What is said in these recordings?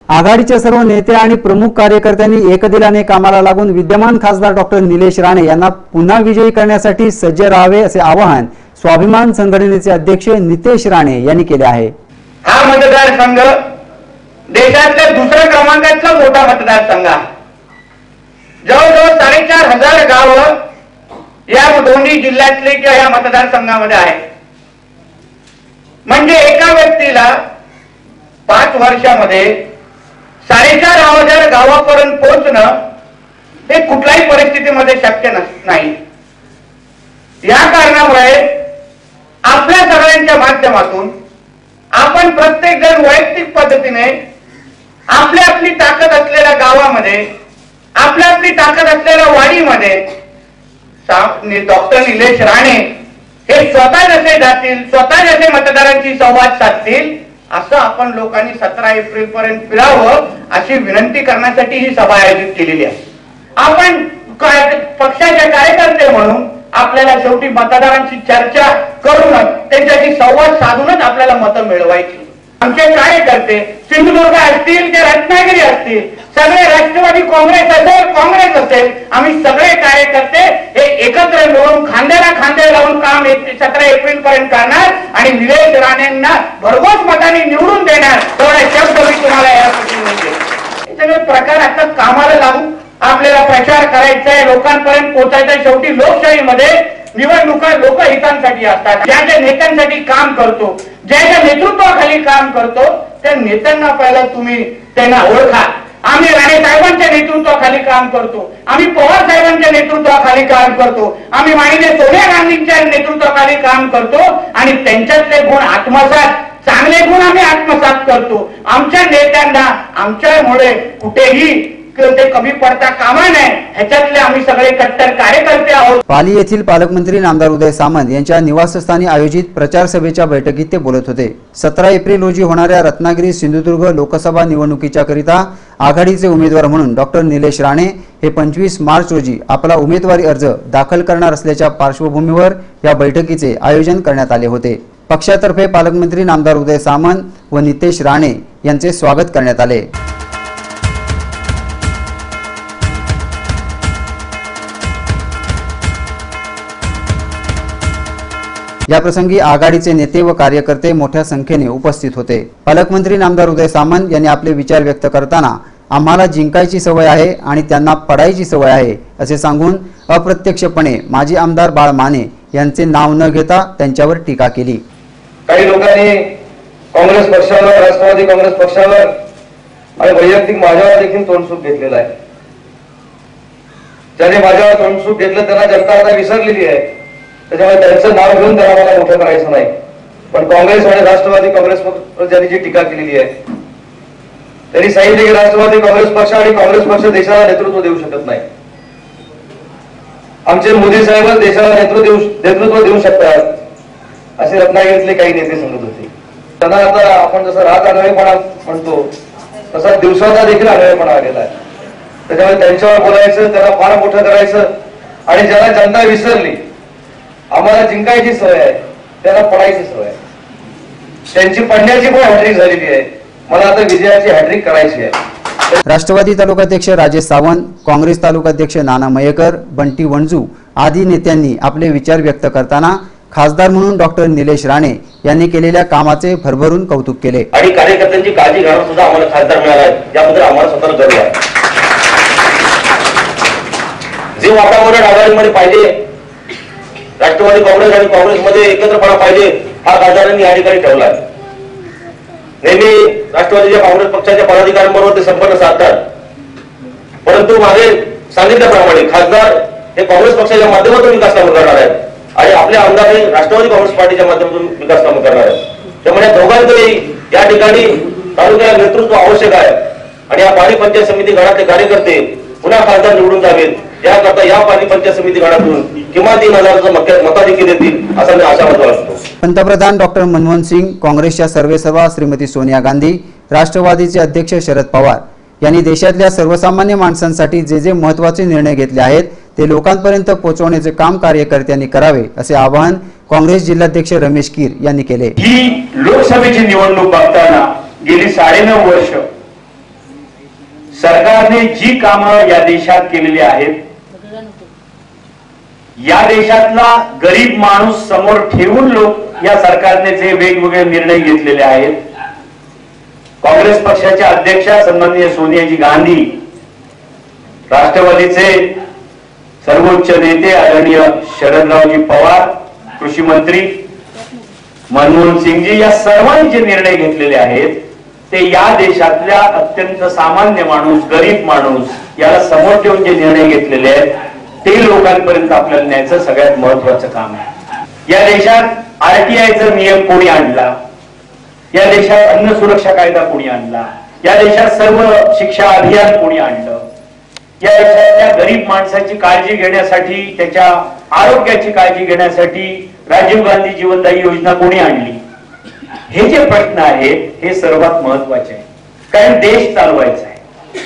आघाडीच्या सर्व नेते आणि प्रमुख कार्यकर्त्यांनी एकदिलाने कामाला लागून विद्यमान खासदार डॉक्टर निलेश राणे यांना पुन्हा विजयी करण्यासाठी सज्ज राहावे असे आवाहन स्वाभिमान संघटनेचे अध्यक्ष नितेश राणे यांनी केले आहे। हा मतदारसंघ देशातल्या दुसऱ्या क्रमांकाचा मोठा मतदारसंघ आहे। जवळजवळ 4,500 गावं या दोन्ही जिल्ह्यातले किंवा या मतदारसंघामध्ये आहेत। म्हणजे एका व्यक्तीला 5 वर्षामध्ये 4,500 गावापर्यंत पोहोचणं हे कुठल्याही परिस्थितीमध्ये शक्य नाही। या कारणामुळे आपल्या सगळ्यांच्या माध्यमातून आपण प्रत्येक जण वैयक्तिक पद्धतीने आपली ताकद असलेल्या गावामध्ये आपली ताकद असलेल्या वाडीमध्ये डॉक्टर निलेश राणे हे स्वतः जसे जातील, स्वतः जसे मतदारांशी संवाद साधतील असं आपण लोकांनी 17 एप्रिल पर्यंत फिरावं अशी विनंती करण्यासाठी ही सभा आयोजित केलेली आहे। आपण पक्षाचे कार्यकर्ते म्हणून आपल्याला शेवटी मतदारांची चर्चा करूनच त्यांच्याशी संवाद साधूनच आपल्याला मतं मिळवायची। आमचे कार्यकर्ते सिंधुदुर्ग असतील ते रत्नागिरी असतील, सगळे राष्ट्रवादी काँग्रेस असेल, आम्ही सगळे कार्यकर्ते हे एकत्र मिळून खांद्याला खांदे लावून काम 17 एप्रिल पर्यंत करणार आणि निलेश राणेंना भरघोस मतांनी निवडून देणार। तेवढा शब्द मी तुम्हाला यासाठी म्हणते। हे सगळे प्रकार आता कामाला लागू आपल्याला प्रचार करायचा आहे, लोकांपर्यंत पोहोचायचं आहे। शेवटी लोकशाहीमध्ये निवडणुका लोकहितांसाठी असतात। ज्या ज्या नेत्यांसाठी काम करतो, ज्या ज्या नेतृत्वाखाली काम करतो त्या नेत्यांना पहिला तुम्ही त्यांना ओळखा। आम्ही राणे साहेबांच्या नेतृत्वाखाली काम करतो, आम्ही पवार साहेबांच्या नेतृत्वाखाली काम करतो, आम्ही माननीय सोनिया गांधींच्या नेतृत्वाखाली काम करतो आणि त्यांच्यातले गुण आत्मसात, चांगले गुण आम्ही आत्मसात करतो। आमच्या नेत्यांना आमच्यामुळे कुठेही ते कमी पडता कामा नये ह्याच्यातले आम्ही सगळे कट्टर कार्यकर्ते आहोत। पाली येथील पालकमंत्री नामदार उदय सामंत यांच्या निवासस्थानी आयोजित प्रचार सभेच्या बैठकीत ते बोलत होते। 17 एप्रिल रोजी होणाऱ्या रत्नागिरी सिंधुदुर्ग लोकसभा निवडणुकीच्या करिता आघाडीचे उमेदवार म्हणून डॉक्टर निलेश राणे हे 25 मार्च रोजी आपला उमेदवारी अर्ज दाखल करणार असल्याच्या पार्श्वभूमीवर या बैठकीचे आयोजन करण्यात आले होते। पक्षातर्फे पालकमंत्री नामदार उदय सामंत व नितेश राणे यांचे स्वागत करण्यात आले। या प्रसंगी आघाडीचे नेते व कार्यकर्ते मोठ्या संख्येने उपस्थित होते। पालकमंत्री नामदार उदय सामंत यांनी आपले विचार व्यक्त करताना आम्हाला जिंकायची सवय आहे आणि त्यांना पडायची सवय आहे असे सांगून अप्रत्यक्षपणे माजी आमदार बाळ माने यांचे नाव न घेता त्यांच्यावर टीका केली। काही लोकांनी काँग्रेस पक्षावर, राष्ट्रवादी काँग्रेस पक्षावर आणि वैयक्तिक माझ्यावर देखील तोंडसूक घेतलेला आहे। ज्याने माझ्यावर तोंडसूक घेतलं त्यांना जनता आता विसरलेली आहे, त्याच्यामुळे त्यांचं नाव घेऊन त्यांना मला मोठं करायचं नाही। पण काँग्रेस आणि राष्ट्रवादी काँग्रेस ज्यांनी जी टीका केलेली आहे त्यांनी सांगितले की राष्ट्रवादी काँग्रेस पक्ष आणि काँग्रेस पक्ष देशाला नेतृत्व देऊ शकत नाही। आमचे मोदी साहेब देशाला नेतृत्व देऊ शकतात असे रत्नागिरीतले काही नेते सांगत होते। त्यांना आता आपण जसं रात आढळेपणा म्हणतो तसा दिवसाचा देखील आढळेपणा आलेला आहे। त्याच्यामुळे त्यांच्यावर बोलायचं, त्यांना फार मोठं करायचं आणि ज्याला जनता विसरली, आम्हाला जिंकायची सवय आहे, त्याला पडायची सवय आहे। त्यांची पडण्याची पण हॅट्रिक झालेली आहे, मला आता विजयाची हॅट्रिक करायची आहे। राष्ट्रवादी तालुकाध्यक्ष राजेश सावंत, काँग्रेस तालुकाध्यक्ष नाना मयेकर, बंटी वंजू आदी नेत्यांनी आपले विचार व्यक्त करताना खासदार म्हणून डॉक्टर निलेश राणे यांनी केलेल्या कामाचे भरभरून कौतुक केले। आणि कार्यकर्त्यांची काळजी घेणं सुद्धा आम्हाला खासदार मिळाला आहे, याबद्दल आम्हाला स्वतःला गर्व आहे। जे वातावरण आघाडीमध्ये पाहिजे, राष्ट्रवादी काँग्रेस आणि काँग्रेसमध्ये एकत्रपणा पाहिजे, हा खासदारांनी या ठिकाणी ठेवला आहे। नेहमी राष्ट्रवादीच्या काँग्रेस पक्षाच्या पदाधिकाऱ्यांबरोबर ते संपर्क साधतात, परंतु मागे सांगितल्याप्रमाणे खासदार हे काँग्रेस पक्षाच्या माध्यमातून विकास कामं करणार आहेत आणि आपले आमदार हे राष्ट्रवादी काँग्रेस पार्टीच्या माध्यमातून विकास कामं करणार आहेत। त्यामुळे दोघांचंही या ठिकाणी तालुक्याला नेतृत्व आवश्यक आहे आणि या पाणी पंचायत समिती गणातले कार्यकर्ते पुन्हा खासदार निवडून जावेत याकरता या पाणी पंचायत समिती गणातून किमान 3,000 मताधिक्य देतील असा मी आशावाद बाळगतो। पंतप्रधान डॉक्टर मनमोहन सिंग, काँग्रेसच्या सर्वेसर्वा श्रीमती सोनिया गांधी, राष्ट्रवादीचे अध्यक्ष शरद पवार यांनी देशातल्या सर्वसामान्य माणसांसाठी जे जे महत्त्वाचे निर्णय घेतले आहेत ते लोकांपर्यंत पोहोचवण्याचे काम कार्यकर्त्यांनी करावे असे आवाहन काँग्रेस जिल्हाध्यक्ष रमेश कीर यांनी केले। ही लोकसभेची निवडणूक बघताना गेली 9.5 वर्ष सरकारने जी कामं या देशात केलेली आहेत, या देशातला गरीब माणूस समोर ठेवून लोक या सरकारने जे वेगवेगळे निर्णय घेतलेले आहेत, काँग्रेस पक्षाच्या अध्यक्षा सन्माननीय सोनियाजी गांधी, राष्ट्रवादीचे सर्वोच्च नेते आदरणीय शरदरावजी पवार, कृषी मंत्री मनमोहन सिंगजी, या सर्वांनी जे निर्णय घेतलेले आहेत ते या देशातल्या अत्यंत सामान्य माणूस, गरीब माणूस याला समोर ठेवून जे निर्णय घेतलेले आहेत ते लोकांपर्यंत आपल्याला न्यायचं सगळ्यात महत्वाचं काम आहे। या देशात आरटीआयचा नियम कोणी आणला, या देशात अन्न सुरक्षा कायदा कोणी आणला, या देशात सर्व शिक्षा अभियान कोणी आणलं, या देशातल्या गरीब माणसाची काळजी घेण्यासाठी, त्याच्या आरोग्याची काळजी घेण्यासाठी राजीव गांधी जीवनदायी योजना कोणी आणली, हे जे प्रश्न आहेत हे सर्वात महत्वाचे आहे। कारण देश चालवायचा आहे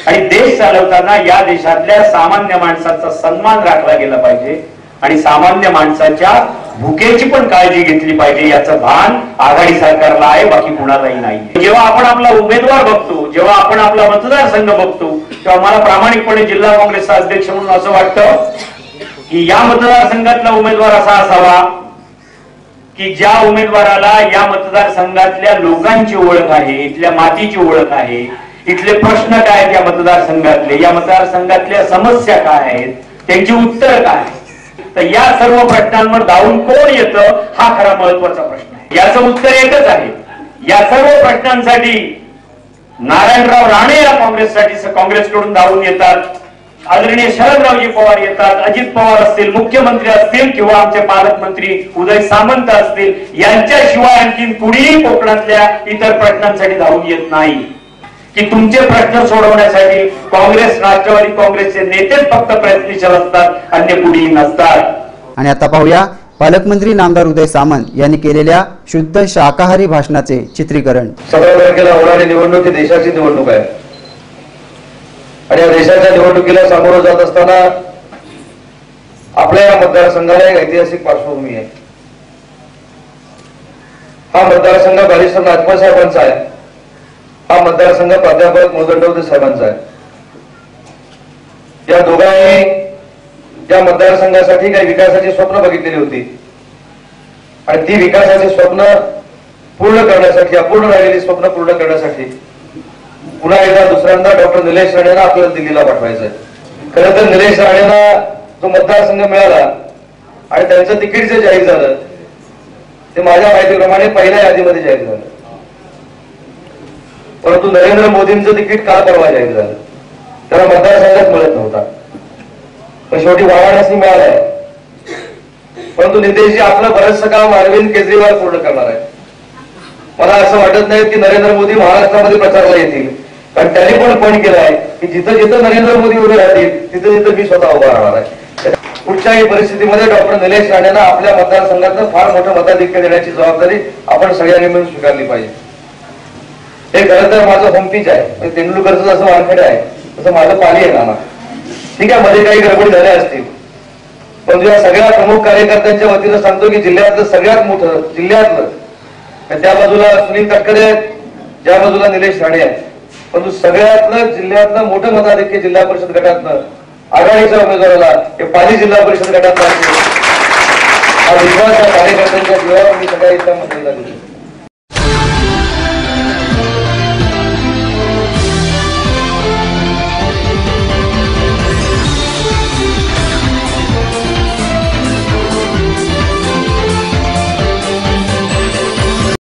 आणि देश चालवताना या देशातल्या सामान्य माणसाचा सन्मान राखला गेला पाहिजे आणि सामान्य माणसाच्या भुकेची पण काळजी घेतली पाहिजे, याचं भान आघाडी सरकारला आहे, बाकी कुणालाही नाही। जेव्हा आपण आपला उमेदवार बघतो, जेव्हा आपण आपला मतदारसंघ बघतो, तेव्हा मला प्रामाणिकपणे जिल्हा काँग्रेसचा अध्यक्ष म्हणून असं वाटतं की या मतदारसंघातला उमेदवार असा असावा की ज्या उमेदवाराला या मतदारसंघातल्या लोकांची ओळख आहे, इथल्या मातीची ओळख आहे, इथले प्रश्न काय आहेत या मतदारसंघातले, या मतदारसंघातल्या समस्या काय आहेत, त्यांची उत्तर काय आहेत, तर या सर्व प्रश्नांवर धावून कोण येतं हा खरा महत्वाचा प्रश्न आहे। याचं उत्तर एकच आहे, या सर्व प्रश्नांसाठी नारायणराव राणे या काँग्रेसकडून धावून येतात, आदरणीय शरदरावजी पवार येतात, अजित पवार असतील, मुख्यमंत्री असतील किंवा आमचे पालकमंत्री उदय सामंत असतील, यांच्याशिवाय आणखी कुणीही कोकणातल्या इतर प्रश्नांसाठी धावून येत नाही की तुमचे प्रश्न सोडवण्यासाठी काँग्रेस, राष्ट्रवादी काँग्रेसचे नेतेच फक्त प्रयत्नशील असतात, अन्य कुणीही नसतात। आणि आता पाहूया पालकमंत्री नामदार उदय सामंत यांनी केलेल्या शुद्ध शाकाहारी भाषणाचे चित्रीकरण। 17 तारखेला होणारी निवडणूक ही देशाची निवडणूक आहे आणि या देशाच्या निवडणुकीला सामोरं जात असताना आपल्या या मतदारसंघाला एक ऐतिहासिक पार्श्वभूमी आहे। हा मतदारसंघ बॅरिस्टर नागपाल साहेबांचा आहे, हा मतदारसंघ प्राध्यापक मोदंडवते साहेबांचा आहे। या दोघांनी या मतदारसंघासाठी काही विकासाची स्वप्न बघितलेली होती आणि ती विकासाची स्वप्न पूर्ण करण्यासाठी, अपूर्ण राहिलेली स्वप्न पूर्ण करण्यासाठी पुन्हा एकदा दुसऱ्यांदा डॉक्टर निलेश राणेंना आपल्याला दिल्लीला पाठवायचं आहे। खरं तर निलेश राणेंना जो मतदारसंघ मिळाला आणि त्यांचं तिकीट जे जाहीर झालं ते माझ्या माहितीप्रमाणे पहिल्या यादीमध्ये जाहीर झालं, परंतु नरेंद्र मोदींचं तिकीट काल परवा जाहीर झालं, त्याला मतदारसंघात मिळत नव्हता, पण शेवटी वाराणसी मिळालाय। परंतु नितेशजी आपलं बरंचसं काम अरविंद केजरीवाल पूर्ण करणार आहे। मला असं वाटत नाही की नरेंद्र मोदी महाराष्ट्रामध्ये प्रचाराला येतील, कारण त्यांनी पण फोन केलाय की जिथं जिथं नरेंद्र मोदी उभे राहतील तिथं तिथं मी स्वतः उभा राहणार आहे। कुठच्याही परिस्थितीमध्ये डॉक्टर निलेश राणेंना आपल्या मतदारसंघातनं फार मोठं मताधिक्य देण्याची जबाबदारी आपण सगळ्यांनी मिळून स्वीकारली पाहिजे। हे खरं तर माझं होमपीच आहे, तेंडुलकरचं जसं वानखेडे आहे तसं माझं पाली आहे नाना। ठीक आहे, मध्ये काही गडबडी झाल्या असतील, पण या सगळ्या प्रमुख कार्यकर्त्यांच्या वतीनं सांगतो की जिल्ह्यातलं सगळ्यात मोठं, जिल्ह्यातलं त्या बाजूला सुनील तटकरे आहेत, ज्या बाजूला निलेश राणे आहेत, परंतु सगळ्यातलं जिल्ह्यातलं मोठं मताधिक्य जिल्हा परिषद गटातनं आघाडीच्या उमेदवाराला हे पाली जिल्हा परिषद गटात हा विश्वास कार्यकर्त्यांच्या जीवावर मी सगळ्या इथल्या मंत्र्यांना दिला।